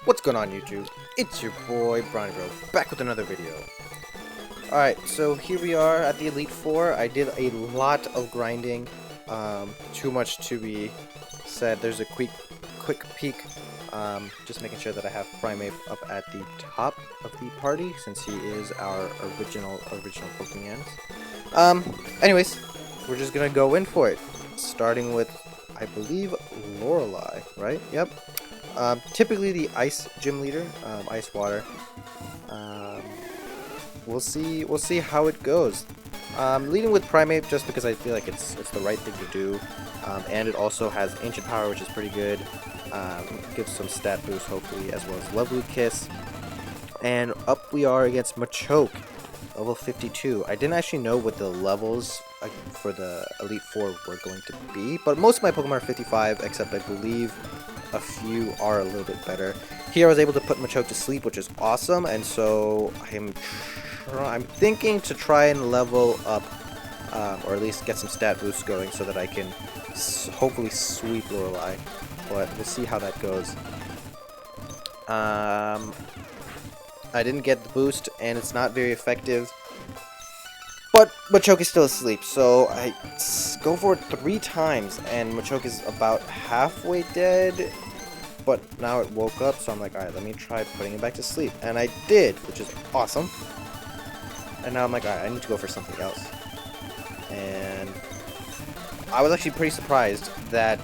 What's going on YouTube? It's your boy Bruno, back with another video. Alright, so here we are at the Elite Four. I did a lot of grinding, too much to be said. There's a quick peek, just making sure that I have Primeape up at the top of the party, since he is our original Pokemon. Anyways, we're just gonna go in for it, starting with, I believe, Lorelei, right? Yep. Typically the ice gym leader, ice water. We'll see how it goes. Leading with Primeape just because I feel like it's the right thing to do, and it also has ancient power, which is pretty good. Gives some stat boost hopefully, as well as Lovely Kiss. And up we are against Machoke, level 52. I didn't actually know what the levels for the Elite Four were going to be, but most of my Pokemon are 55, except I believe a few are a little bit better. Here I was able to put Machoke to sleep, which is awesome, and so I'm thinking to try and level up, or at least get some stat boosts going, so that I can hopefully sweep Lorelei. But we'll see how that goes. I didn't get the boost, and it's not very effective. But Machoke is still asleep, so I go for it 3 times, and Machoke is about halfway dead. But now it woke up, so I'm like, alright, let me try putting it back to sleep. And I did, which is awesome. And now I'm like, alright, I need to go for something else. And I was actually pretty surprised that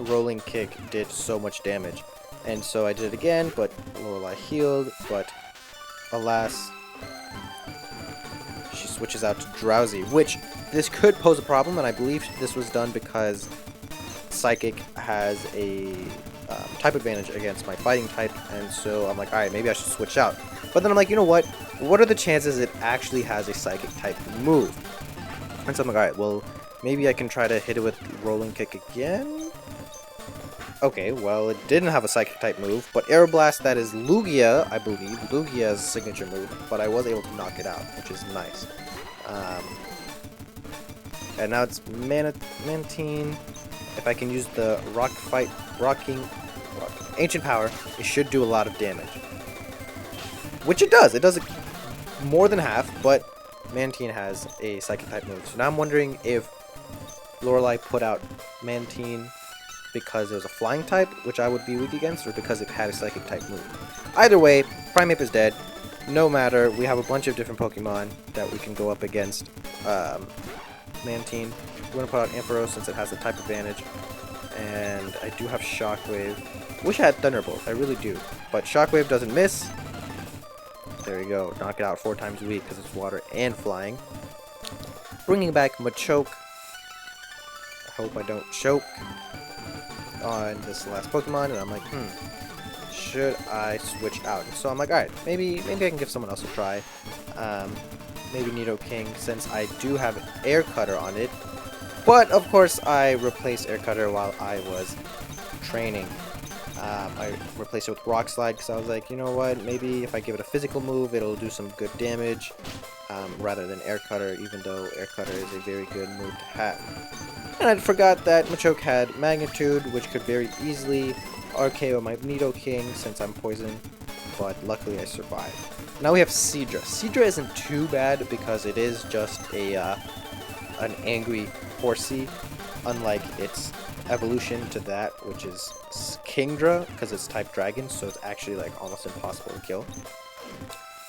Rolling Kick did so much damage. And so I did it again, but Lorelei healed, but alas, she switches out to Drowsy, which this could pose a problem, and I believe this was done because Psychic has a type advantage against my fighting type, and so I'm like, alright, maybe I should switch out. But then I'm like, you know what? What are the chances it actually has a Psychic type move? And so I'm like, alright, well, maybe I can try to hit it with Rolling Kick again? Okay, well, it didn't have a Psychic type move, but Aeroblast, that is Lugia, I believe, Lugia's signature move, but I was able to knock it out, which is nice. And now it's Mantine. If I can use the Ancient Power, it should do a lot of damage. Which it does. It does more than half, but Mantine has a Psychic type move. So now I'm wondering if Lorelei put out Mantine because it was a flying type, which I would be weak against, or because it had a Psychic type move. Either way, Primeape is dead. No matter, we have a bunch of different Pokemon that we can go up against. Mantine. We're going to put out Ampharos since it has the type advantage. And I do have Shockwave. Wish I had Thunderbolt, I really do. But Shockwave doesn't miss. There you go. Knock it out 4 times a week because it's water and flying. Bringing back Machoke. I hope I don't choke on this last Pokemon. And I'm like, should I switch out? And so I'm like, alright, maybe I can give someone else a try. Maybe Nidoking, since I do have Air Cutter on it. But of course I replaced Air Cutter while I was training. I replaced it with Rock Slide because I was like, you know what, maybe if I give it a physical move, it'll do some good damage, rather than Air Cutter, even though Air Cutter is a very good move to have. And I forgot that Machoke had Magnitude, which could very easily RKO my Nidoking since I'm poisoned, but luckily I survived. Now we have Seadra. Seadra isn't too bad because it is just an angry Horsey, unlike its evolution to that, which is Kingdra, because it's type Dragon, so it's actually like almost impossible to kill.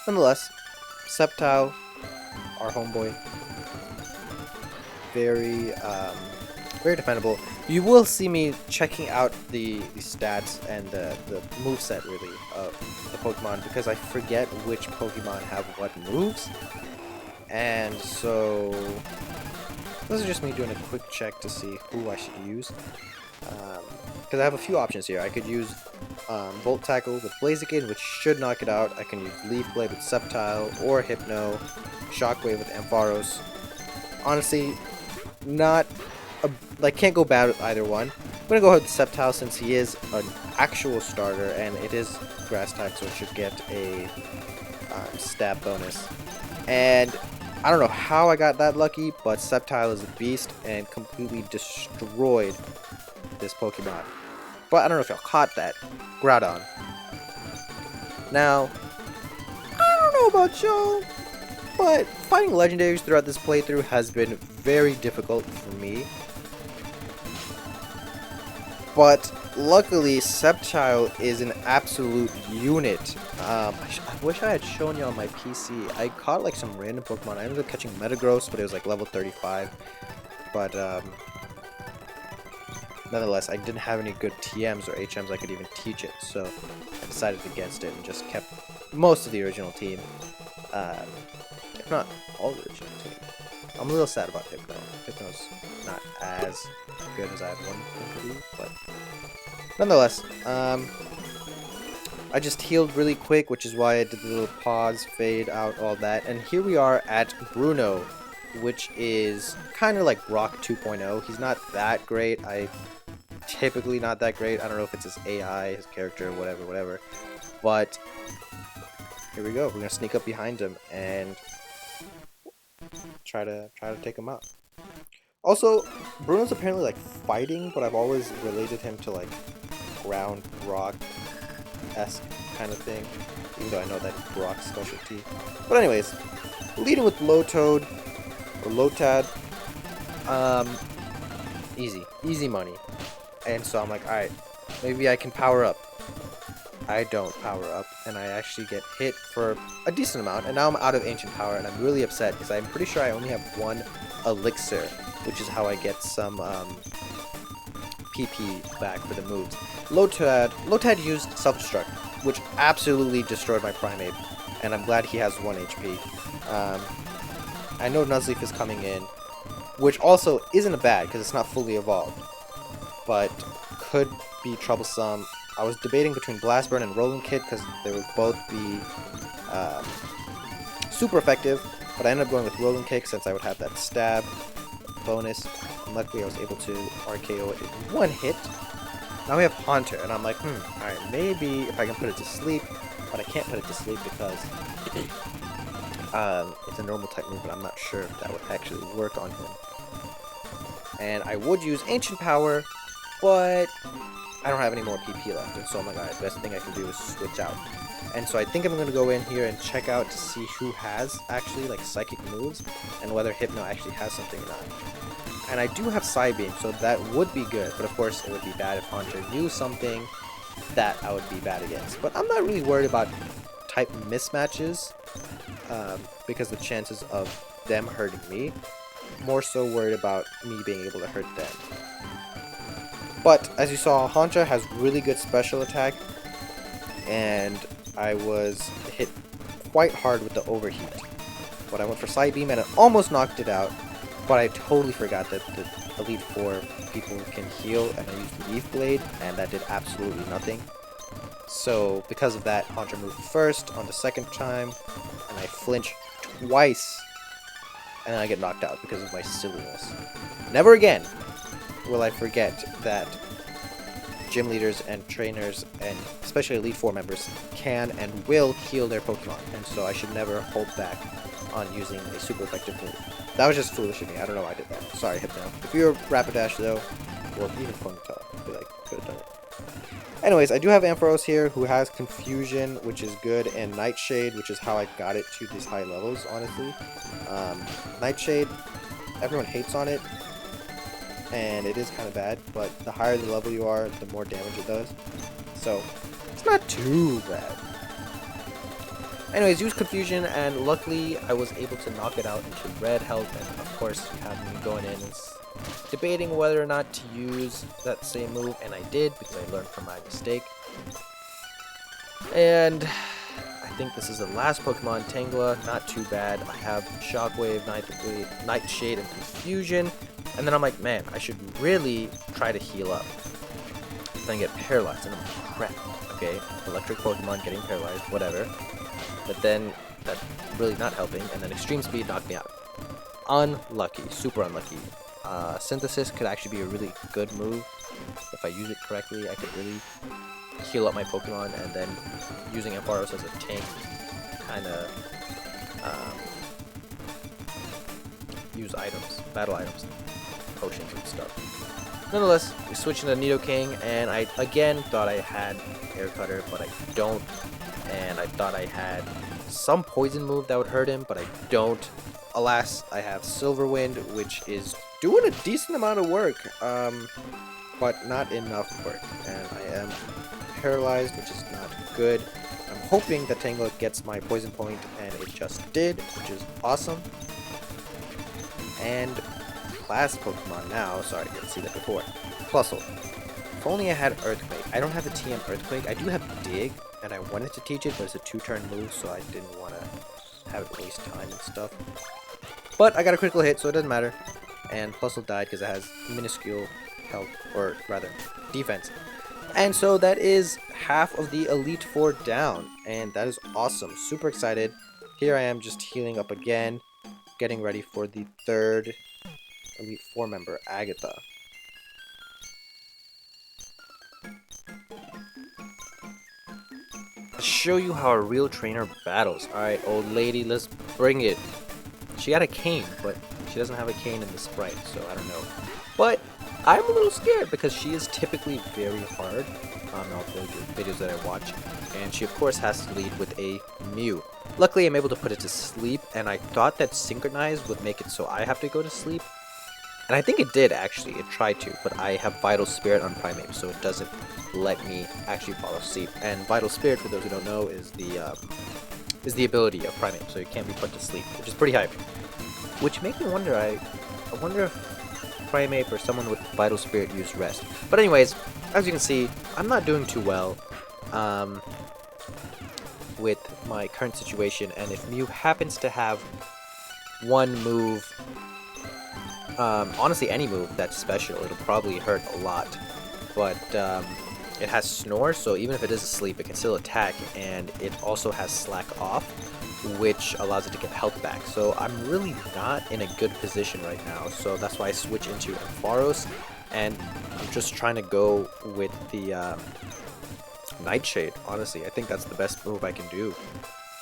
Nonetheless, Sceptile, our homeboy, very defendable. You will see me checking out the stats and the moveset really of the Pokemon, because I forget which Pokemon have what moves. And so this is just me doing a quick check to see who I should use. Because I have a few options here. I could use Volt Tackle with Blaziken, which should knock it out. I can use Leaf Blade with Sceptile, or Hypno, Shockwave with Ampharos. Honestly, can't go bad with either one. I'm gonna go ahead with Sceptile since he is an actual starter, and it is Grass type, so it should get a stat bonus. And I don't know how I got that lucky, but Sceptile is a beast and completely destroyed this Pokemon. But I don't know if y'all caught that. Groudon. Now, I don't know about y'all, but fighting legendaries throughout this playthrough has been very difficult for me. But luckily, Sceptile is an absolute unit. I wish I had shown you on my PC. I caught like some random Pokemon. I ended up catching Metagross, but it was like level 35. But nonetheless, I didn't have any good TMs or HMs I could even teach it. So I decided against it and just kept most of the original team. If not all the original team. I'm a little sad about Hypno. Hypno's not as good as I wanted him to be, but nonetheless, I just healed really quick, which is why I did the little pause, fade out, all that. And here we are at Bruno, which is kind of like Rock 2.0. He's not that great. Typically not that great. I don't know if it's his AI, his character, whatever. But here we go. We're gonna sneak up behind him and try to take him out. Also, Bruno's apparently like fighting, but I've always related him to like ground rock-esque kind of thing, even though I know that it's Brock's specialty. But anyways, leading with Lotad or Lotad, easy money. And so I'm like, alright, maybe I can power up. I don't power up, and I actually get hit for a decent amount, and now I'm out of Ancient Power, and I'm really upset, because I'm pretty sure I only have one Elixir, which is how I get some PP back for the moves. Lotad used Self-Destruct, which absolutely destroyed my Primeape, and I'm glad he has 1 HP. I know Nuzleaf is coming in, which also isn't bad, because it's not fully evolved, but could be troublesome. I was debating between Blast Burn and Rolling Kick because they would both be super effective, but I ended up going with Rolling Kick since I would have that stab bonus, and luckily I was able to RKO it in 1 hit. Now we have Haunter, and I'm like, alright, maybe if I can put it to sleep, but I can't put it to sleep because it's a normal type move, but I'm not sure if that would actually work on him. And I would use Ancient Power, but I don't have any more PP left, and so I'm like, alright, the best thing I can do is switch out. And so I think I'm going to go in here and check out to see who has actually like psychic moves, and whether Hypno actually has something or not. And I do have Psybeam, so that would be good, but of course it would be bad if Haunter knew something that I would be bad against. But I'm not really worried about type mismatches, because the chances of them hurting me, more so worried about me being able to hurt them. But, as you saw, Haunter has really good special attack, and I was hit quite hard with the overheat. But I went for Psybeam and it almost knocked it out, but I totally forgot that the Elite Four people can heal, and I used Leaf Blade, and that did absolutely nothing. So, because of that, Haunter moved first on the second time, and I flinch twice, and then I get knocked out because of my silliness. Never again will I forget that gym leaders and trainers, and especially Elite Four members, can and will heal their Pokemon, and so I should never hold back on using a super effective move. That was just foolish of me. I don't know why I did that. Sorry, Hypno. If you're Rapidash though, or even Ponytail, I feel like I could have done it. Anyways, I do have Ampharos here, who has Confusion, which is good, and Nightshade, which is how I got it to these high levels, honestly. Nightshade, everyone hates on it, and it is kind of bad, but the higher the level you are, the more damage it does. So, it's not too bad. Anyways, use Confusion, and luckily I was able to knock it out into red health, and of course you have me going in and debating whether or not to use that same move, and I did because I learned from my mistake. And I think this is the last Pokemon, Tangela, not too bad. I have Shockwave, Nightshade, and Confusion, and then I'm like, man, I should really try to heal up. Then I get paralyzed, and I'm like, crap, okay, electric Pokemon getting paralyzed, whatever. But then that's really not helping, and then Extreme Speed knocked me out. Unlucky, super unlucky. Synthesis could actually be a really good move. If I use it correctly, I could really heal up my Pokemon, and then using Ampharos as a tank, kind of use items, battle items, potions and stuff. Nonetheless, we switch into Nidoking, and I again thought I had Air Cutter, but I don't. And I thought I had some poison move that would hurt him, but I don't. Alas, I have Silver Wind, which is doing a decent amount of work, but not enough work. And I am paralyzed, which is not good. I'm hoping that Tangela gets my poison point, and it just did, which is awesome. And last Pokemon now, sorry, I didn't see that before. Plusle. If only I had Earthquake. I don't have the TM Earthquake. I do have Dig, and I wanted to teach it, but it's a 2-turn move, so I didn't want to have it waste time and stuff. But I got a critical hit, so it doesn't matter. And Plusle died because it has minuscule health, or rather, defense. And so that is half of the Elite Four down, and that is awesome. Super excited. Here I am just healing up again, getting ready for the third Elite Four member, Agatha. To show you how a real trainer battles. Alright, old lady, let's bring it. She had a cane, but she doesn't have a cane in the sprite, so I don't know. But I'm a little scared because she is typically very hard on all the videos that I watch. And she, of course, has to lead with a Mew. Luckily, I'm able to put it to sleep, and I thought that Synchronize would make it so I have to go to sleep. And I think it did, actually. It tried to, but I have Vital Spirit on Primeape, so it doesn't let me actually fall asleep. And Vital Spirit, for those who don't know, is the ability of Primeape, so it can't be put to sleep, which is pretty hype. Which makes me wonder, I wonder if Primeape or someone with Vital Spirit used Rest. But anyways, as you can see, I'm not doing too well with my current situation, and if Mew happens to have one move, honestly any move that's special, it'll probably hurt a lot. But it has Snore, so even if it is asleep, it can still attack, and it also has Slack Off, which allows it to get health back. So I'm really not in a good position right now, so that's why I switch into Ampharos, and I'm just trying to go with the Nightshade. Honestly, I think that's the best move I can do,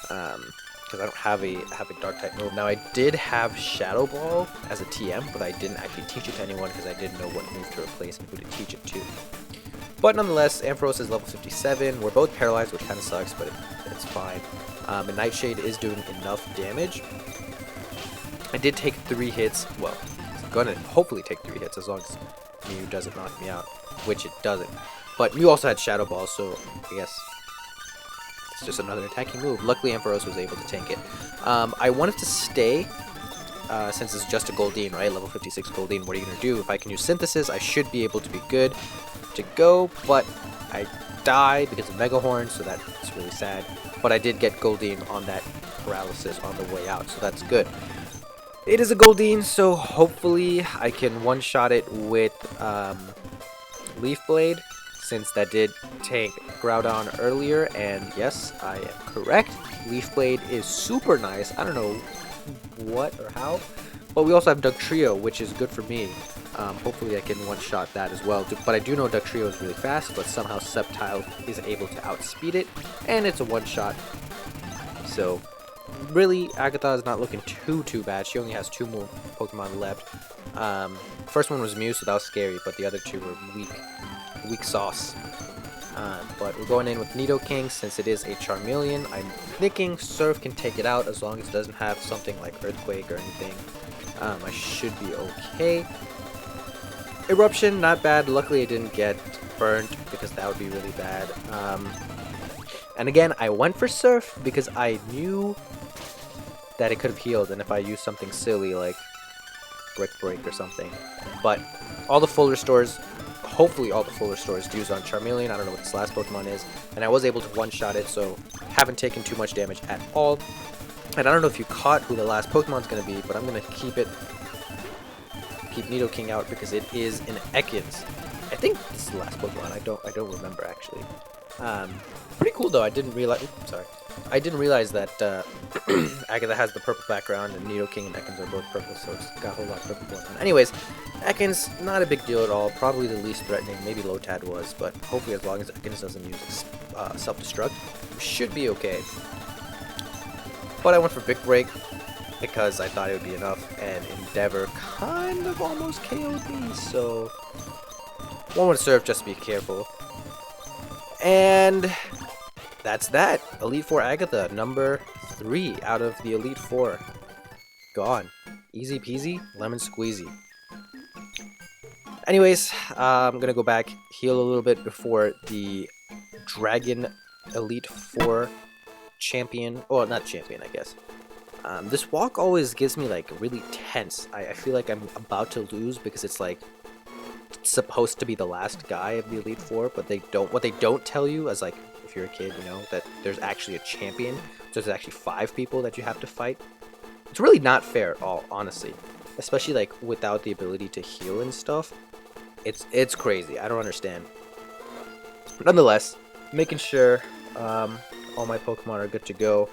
because I don't have a dark type move. Now I did have Shadow Ball as a TM, but I didn't actually teach it to anyone because I didn't know what move to replace and who to teach it to. But nonetheless, Ampharos is level 57. We're both paralyzed, which kind of sucks, but it's fine. And Nightshade is doing enough damage. I did take 3 hits. Well, I'm gonna hopefully take 3 hits as long as Mew doesn't knock me out, which it doesn't. But Mew also had Shadow Ball, so I guess it's just another attacking move. Luckily, Ampharos was able to tank it. I wanted to stay, since it's just a Goldeen, right? Level 56 Goldeen. What are you going to do? If I can use Synthesis, I should be able to be good to go, but I died because of Mega Horn, so that's really sad. But I did get Goldeen on that paralysis on the way out, so that's good. It is a Goldeen, so hopefully I can one-shot it with Leaf Blade, since that did tank Groudon earlier, and yes, I am correct. Leaf Blade is super nice. I don't know what or how, but we also have Dugtrio, which is good for me. Hopefully I can one-shot that as well. But I do know Dugtrio is really fast, but somehow Sceptile is able to outspeed it, and it's a one-shot. So really, Agatha is not looking too bad. She only has 2 more Pokemon left. First one was Mew, so that was scary, but the other 2 were weak sauce. But we're going in with Nidoking since it is a Charmeleon. I'm thinking Surf can take it out as long as it doesn't have something like Earthquake or anything. I should be okay. Eruption, not bad. Luckily, it didn't get burnt because that would be really bad. And again, I went for Surf because I knew that it could have healed, and if I used something silly like Brick Break or something. But all the full restores, hopefully all the full restores do use on Charmeleon. I don't know what this last Pokemon is, and I was able to one-shot it, so haven't taken too much damage at all. And I don't know if you caught who the last Pokemon's going to be, but I'm going to keep Nidoking out because it is an Ekans. I think this is the last Pokemon. I don't remember actually. Pretty cool though. I didn't realize that Agatha has the purple background and Nidoking and Ekans are both purple, so it's got a whole lot of purple going on. Anyways, Ekans, not a big deal at all. Probably the least threatening. Maybe Lotad was, but hopefully as long as Ekans doesn't use self-destruct, we should be okay. But I went for Big Break because I thought it would be enough, and Endeavor kind of almost KO'd me, so One would serve, just be careful. And that's that. Elite Four Agatha, number 3 out of the Elite Four. Gone. Easy peasy, lemon squeezy. Anyways, I'm gonna go back, heal a little bit before the Dragon Elite Four champion. Oh, not champion, I guess. This walk always gives me like really tense. I feel like I'm about to lose because it's like supposed to be the last guy of the Elite Four, but they don't. What they don't tell you, as like if you're a kid, you know that there's actually a champion. So there's actually 5 people that you have to fight. It's really not fair at all, honestly. Especially like without the ability to heal and stuff. It's crazy. I don't understand. Nonetheless, making sure all my Pokemon are good to go.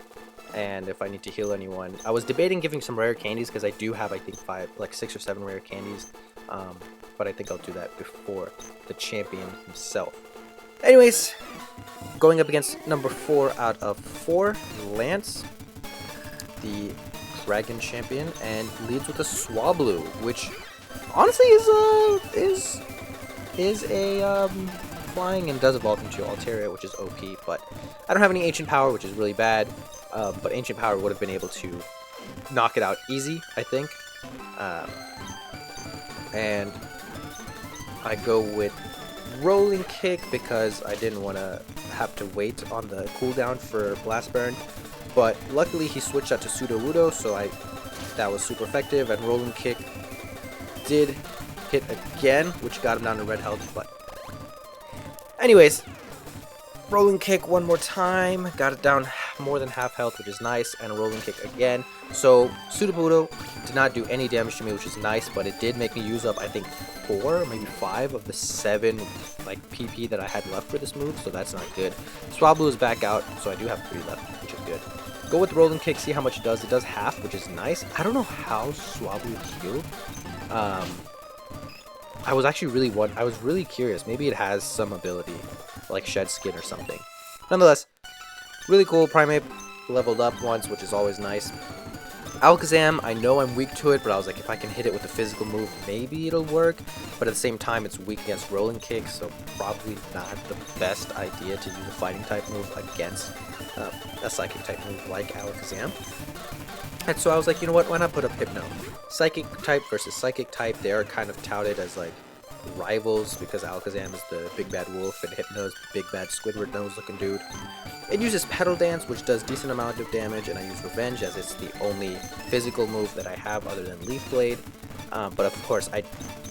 And if I need to heal anyone, I was debating giving some rare candies because I do have, I think, 6 or 7 rare candies. But I think I'll do that before the champion himself. Anyways, going up against number 4 out of 4, Lance, the Dragon champion, and leads with a Swablu, which honestly is a flying and does evolve into Altaria, which is OP. But I don't have any Ancient Power, which is really bad. But Ancient Power would have been able to knock it out easy, I think. And I go with Rolling Kick because I didn't want to have to wait on the cooldown for Blast Burn. But luckily he switched that to Sudowoodo, so that was super effective. And Rolling Kick did hit again, which got him down to red health. But anyways, Rolling Kick one more time, got it down more than half health, which is nice, and a Rolling Kick again. So Sudowoodo did not do any damage to me, which is nice, but it did make me use up, I think, 4, maybe 5 of the 7 like PP that I had left for this move, so that's not good. Swablu is back out, so I do have 3 left, which is good. Go with Rolling Kick, see how much it does. It does half, which is nice. I don't know how Swablu healed. I was actually really curious. Maybe it has some ability, like Shed Skin or something. Nonetheless, really cool. Primate leveled up once, which is always nice. Alakazam, I know I'm weak to it, but I was like, if I can hit it with a physical move, maybe it'll work. But at the same time, it's weak against Rolling Kick, so probably not the best idea to use a fighting type move against a psychic type move like Alakazam. And so I was like, you know what, why not put up Hypno? Psychic type versus psychic type, they are kind of touted as like rivals because Alakazam is the big bad wolf and Hypno is the big bad Squidward nose looking dude. It uses Petal Dance, which does decent amount of damage, and I use Revenge as it's the only physical move that I have other than Leaf Blade. But of course, I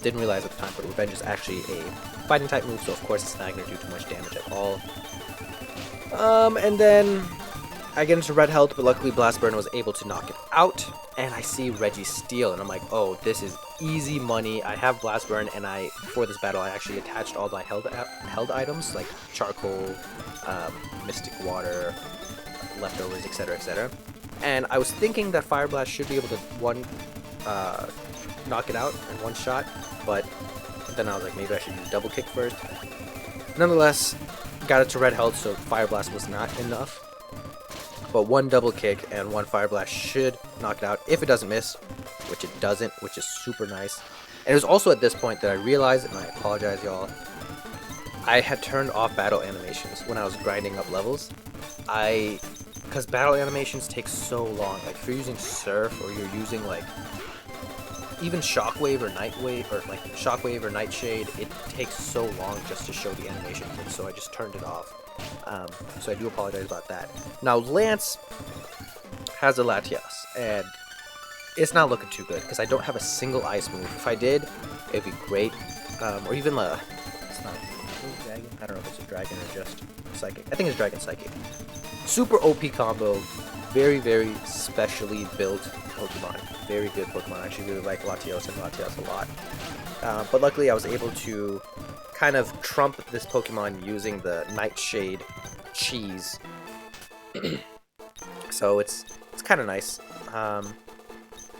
didn't realize at the time, but Revenge is actually a fighting type move, so of course it's not going to do too much damage at all. And then I get into red health, but luckily Blast Burn was able to knock it out, and I see Registeel, and I'm like, oh, this is easy money. I have Blast Burn, and before this battle, I actually attached all my held items, like Charcoal, Mystic Water, Leftovers, etc., etc. And I was thinking that Fire Blast should be able to knock it out in one shot, but then I was like, maybe I should use Double Kick first. Nonetheless, got it to red health, so Fire Blast was not enough. But 1 Double Kick and 1 Fire Blast should knock it out if it doesn't miss, which it doesn't, which is super nice. And it was also at this point that I realized, and I apologize y'all, I had turned off battle animations when I was grinding up levels. Because battle animations take so long. Like if you're using Surf or you're using like even Shockwave or Nightwave or like Shockwave or Nightshade, it takes so long just to show the animation, and so I just turned it off. So I do apologize about that. Now Lance has a Latias, and it's not looking too good because I don't have a single ice move. If I did, it'd be great. Or even it's not a dragon. I don't know if it's a dragon or just psychic. I think it's dragon psychic. Super OP combo. Very, very specially built Pokemon. Very good Pokemon. I actually really like Latios and Latias a lot. But luckily I was able to kind of trump this Pokemon using the Nightshade Cheese. So it's kind of nice.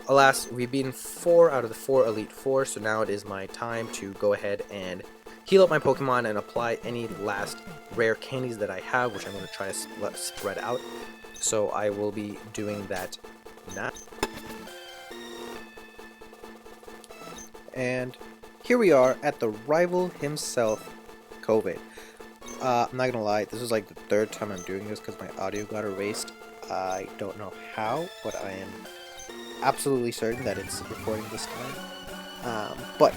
Alas, we've beaten 4 out of the 4 Elite Four, so now it is my time to go ahead and heal up my Pokemon and apply any last rare candies that I have, which I'm going to try to spread out. So I will be doing that now. And here we are at the rival himself, COVID. I'm not gonna lie, this is like the third time I'm doing this because my audio got erased. I don't know how, but I am absolutely certain that it's recording this time. But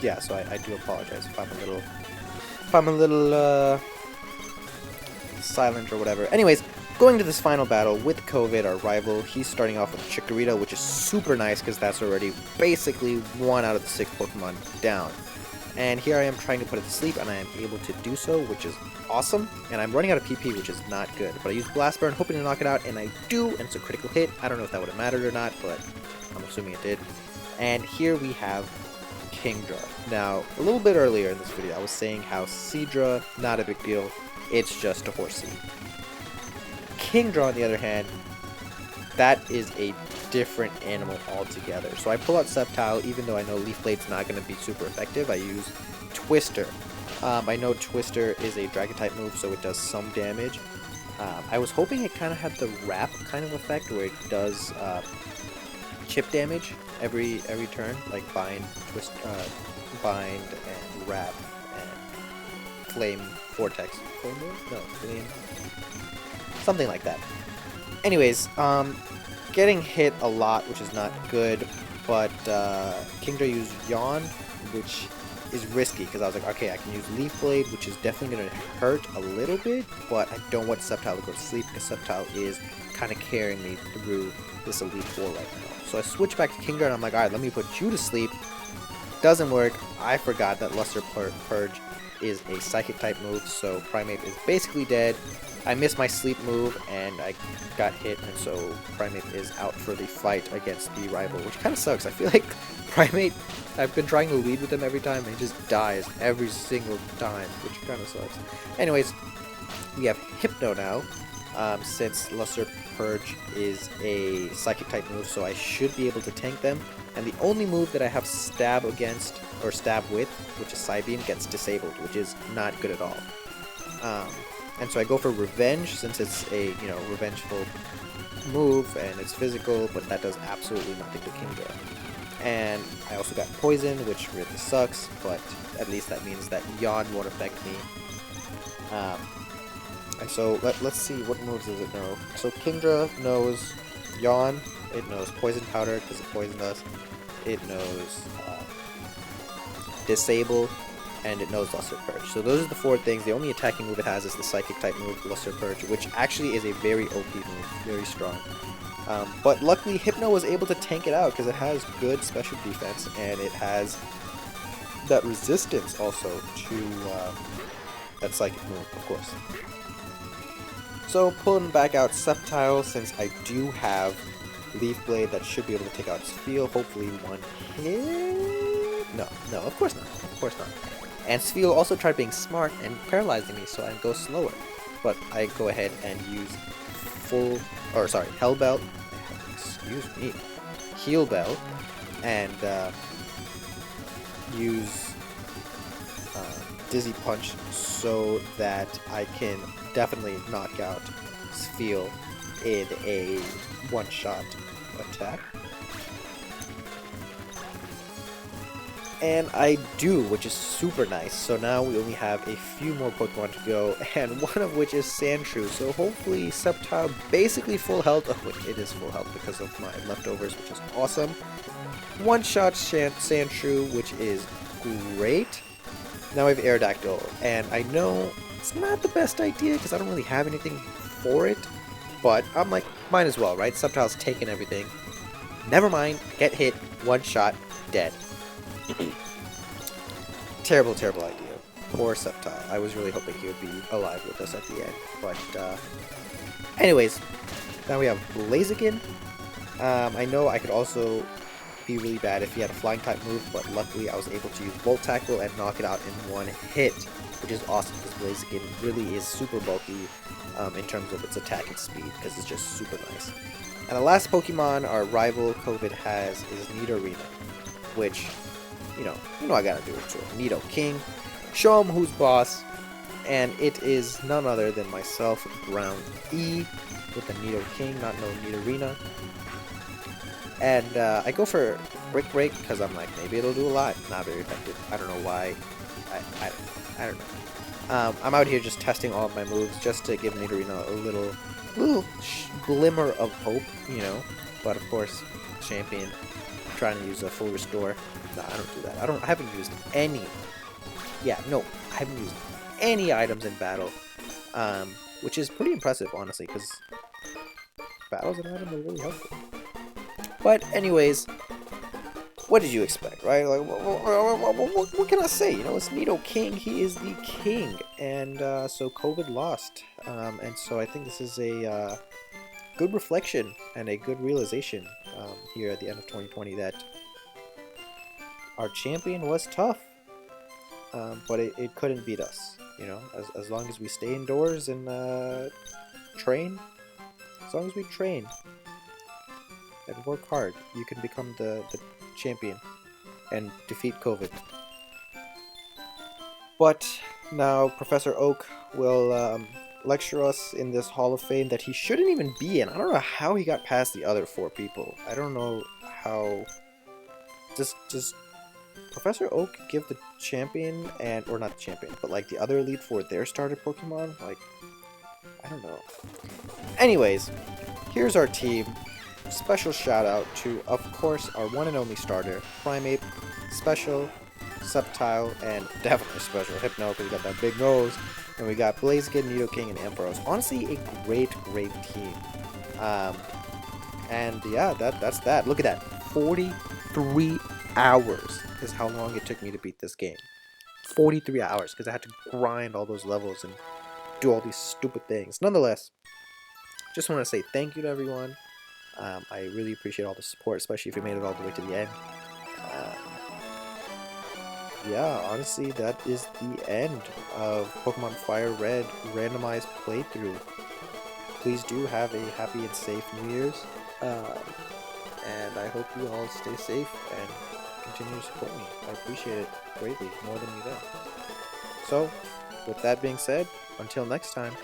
yeah, so I do apologize if I'm a little silent or whatever. Anyways, going to this final battle with COVID, our rival. He's starting off with Chikorita, which is super nice because that's already basically 1 out of the 6 Pokemon down. And here I am trying to put it to sleep, and I am able to do so, which is awesome. And I'm running out of PP, which is not good. But I use Blast Burn, hoping to knock it out, and I do, and it's a critical hit. I don't know if that would have mattered or not, but I'm assuming it did. And here we have Kingdra. Now, a little bit earlier in this video, I was saying how Seadra, not a big deal. It's just a Horsea. Kingdra, on the other hand, that is a different animal altogether. So I pull out Sceptile, even though I know Leaf Blade's not going to be super effective. I use Twister. I know Twister is a Dragon-type move, so it does some damage. I was hoping it kind of had the wrap kind of effect, where it does chip damage every turn, like bind, twist, bind, and wrap, and flame vortex. Flame? No, flame. Something like that. Anyways, getting hit a lot, which is not good, but Kingdra used Yawn, which is risky, because I was like, okay, I can use Leaf Blade, which is definitely going to hurt a little bit, but I don't want Sceptile to go to sleep, because Sceptile is kind of carrying me through this Elite Four right now. So I switch back to Kingdra, and I'm like, alright, let me put you to sleep. Doesn't work. I forgot that Luster Purge is a Psychic-type move, so Primeape is basically dead. I missed my sleep move, and I got hit, and so Primeape is out for the fight against the rival, which kind of sucks. I feel like Primeape, I've been trying to lead with him every time, and he just dies every single time, which kind of sucks. Anyways, we have Hypno now, since Luster Purge is a Psychic-type move, so I should be able to tank them. And the only move that I have Stab against, or Stab with, which is Psybeam, gets disabled, which is not good at all. And so I go for Revenge, since it's a, revengeful move, and it's physical, but that does absolutely nothing to Kingdra. And I also got Poison, which really sucks, but at least that means that Yawn won't affect me. And so let's see, what moves does it know? So Kingdra knows Yawn, it knows Poison Powder, because it poisoned us, it knows Disable, and it knows Luster Purge. So those are the 4 things. The only attacking move it has is the Psychic-type move, Luster Purge, which actually is a very OP move, very strong. But luckily, Hypno was able to tank it out, because it has good special defense, and it has that resistance also to that Psychic move, of course. So pulling back out Sceptile, since I do have Leaf Blade that should be able to take out Spheal, hopefully 1 hit? No, of course not, And Spheal also tried being smart and paralyzing me, so I go slower. But I go ahead and use Hell Belt, Heal Belt, and use Dizzy Punch so that I can definitely knock out Spheal in a one-shot attack. And I do, which is super nice. So now we only have a few more Pokemon to go, and one of which is Sandshrew. So hopefully Sceptile basically full health. Oh wait, it is full health because of my leftovers, which is awesome. One-shot Sandshrew, which is great. Now we have Aerodactyl, and I know it's not the best idea because I don't really have anything for it, but I'm like, might as well, right? Sceptile's taking everything. Never mind, get hit, one shot, dead. Terrible idea. Poor Sceptile. I was really hoping he would be alive with us at the end, but anyways, now we have Blaziken. I know I could also be really bad if he had a flying type move, but luckily I was able to use Volt Tackle and knock it out in one hit, which is awesome because Blaziken really is super bulky in terms of its attack and speed, because it's just super nice. And the last Pokemon our rival COVID has is Nidorina, which, you know I gotta do it to him. Nido King, show him who's boss, and it is none other than myself, Ground E, with the Nido King, not no Nidorina. And I go for Brick Break because I'm like, maybe it'll do a lot. Not very effective. I don't know why. I don't know. I'm out here just testing all of my moves just to give Nidorino a little glimmer of hope, you know. But of course, champion trying to use a full restore. No, I don't do that. I haven't used any. Yeah, no, I haven't used any items in battle, which is pretty impressive, honestly, because battles and items are really helpful. But anyways, what did you expect, right? Like, what can I say? You know, it's Nido King. He is the king, and so COVID lost, and so I think this is a good reflection and a good realization here at the end of 2020 that our champion was tough, but it couldn't beat us. You know, as long as we stay indoors and train, as long as we train and work hard, you can become the champion and defeat COVID. But now Professor Oak will lecture us in this Hall of Fame that he shouldn't even be in. I don't know how he got past the other 4 people. I don't know how. Does Professor Oak give the champion or not the champion, but like the other Elite Four their starter Pokemon? Like, I don't know. Anyways, here's our team. Special shout out to, of course, our one and only starter, Primeape, special, Sceptile, and definitely special Hypno, because we got that big nose. And we got Blaziken, Nidoking, and Ampharos. Honestly, a great team. And yeah, that's that. Look at that. 43 hours is how long it took me to beat this game. 43 hours, because I had to grind all those levels and do all these stupid things. Nonetheless, just want to say thank you to everyone. I really appreciate all the support, especially if you made it all the way to the end. Yeah, honestly, that is the end of Pokemon FireRed randomized playthrough. Please do have a happy and safe New Year's, and I hope you all stay safe and continue to support me. I appreciate it greatly, more than you know. So, with that being said, until next time,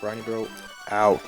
Briny Bro out.